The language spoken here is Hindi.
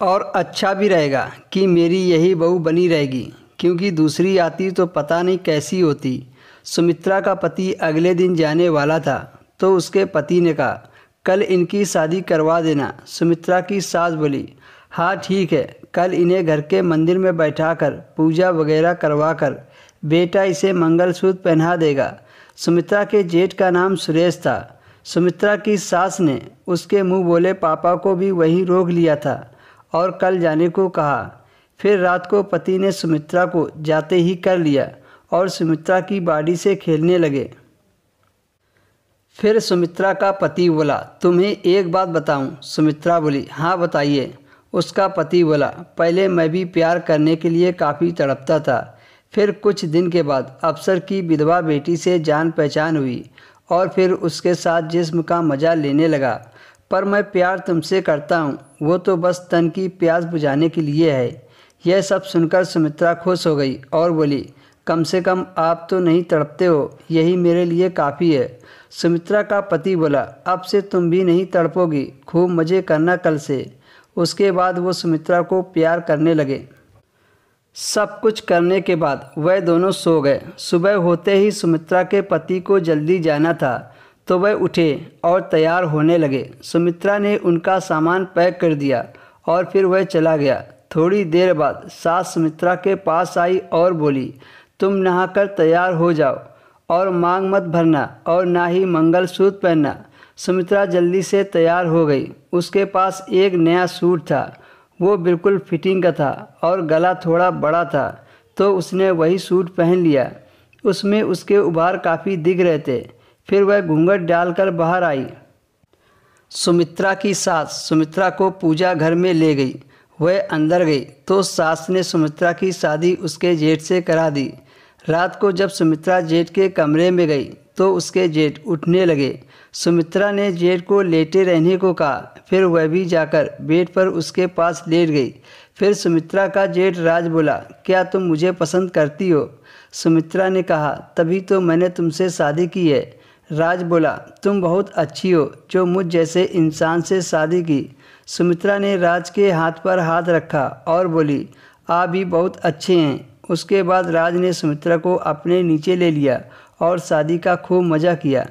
और अच्छा भी रहेगा कि मेरी यही बहू बनी रहेगी, क्योंकि दूसरी आती तो पता नहीं कैसी होती। सुमित्रा का पति अगले दिन जाने वाला था, तो उसके पति ने कहा, कल इनकी शादी करवा देना। सुमित्रा की सास बोली, हाँ ठीक है, कल इन्हें घर के मंदिर में बैठाकर पूजा वगैरह करवाकर बेटा इसे मंगलसूत्र पहना देगा। सुमित्रा के जेठ का नाम सुरेश था। सुमित्रा की सास ने उसके मुंह बोले पापा को भी वहीं रोक लिया था और कल जाने को कहा। फिर रात को पति ने सुमित्रा को जाते ही कर लिया और सुमित्रा की बाड़ी से खेलने लगे। फिर सुमित्रा का पति बोला, तुम्हें एक बात बताऊं? सुमित्रा बोली, हाँ बताइए। उसका पति बोला, पहले मैं भी प्यार करने के लिए काफ़ी तड़पता था, फिर कुछ दिन के बाद अफसर की विधवा बेटी से जान पहचान हुई और फिर उसके साथ जिस्म का मज़ा लेने लगा। पर मैं प्यार तुमसे करता हूँ, वो तो बस तन की प्यास बुझाने के लिए है। यह सब सुनकर सुमित्रा खुश हो गई और बोली, कम से कम आप तो नहीं तड़पते हो, यही मेरे लिए काफ़ी है। सुमित्रा का पति बोला, अब से तुम भी नहीं तड़पोगी, खूब मज़े करना कल से। उसके बाद वो सुमित्रा को प्यार करने लगे। सब कुछ करने के बाद वह दोनों सो गए। सुबह होते ही सुमित्रा के पति को जल्दी जाना था, तो वह उठे और तैयार होने लगे। सुमित्रा ने उनका सामान पैक कर दिया और फिर वह चला गया। थोड़ी देर बाद सास सुमित्रा के पास आई और बोली, तुम नहाकर तैयार हो जाओ और मांग मत भरना और ना ही मंगलसूत्र पहनना। सुमित्रा जल्दी से तैयार हो गई। उसके पास एक नया सूट था, वो बिल्कुल फिटिंग का था और गला थोड़ा बड़ा था, तो उसने वही सूट पहन लिया। उसमें उसके उभार काफ़ी दिख रहे थे। फिर वह घूंघट डालकर बाहर आई। सुमित्रा की सास सुमित्रा को पूजा घर में ले गई। वह अंदर गई तो सास ने सुमित्रा की शादी उसके जेठ से करा दी। रात को जब सुमित्रा जेठ के कमरे में गई तो उसके जेठ उठने लगे। सुमित्रा ने जेठ को लेटे रहने को कहा, फिर वह भी जाकर बेड पर उसके पास लेट गई। फिर सुमित्रा का जेठ राज बोला, क्या तुम मुझे पसंद करती हो? सुमित्रा ने कहा, तभी तो मैंने तुमसे शादी की है। राज बोला, तुम बहुत अच्छी हो जो मुझ जैसे इंसान से शादी की। सुमित्रा ने राज के हाथ पर हाथ रखा और बोली, आप भी बहुत अच्छे हैं। उसके बाद राज ने सुमित्रा को अपने नीचे ले लिया और शादी का खूब मज़ा किया।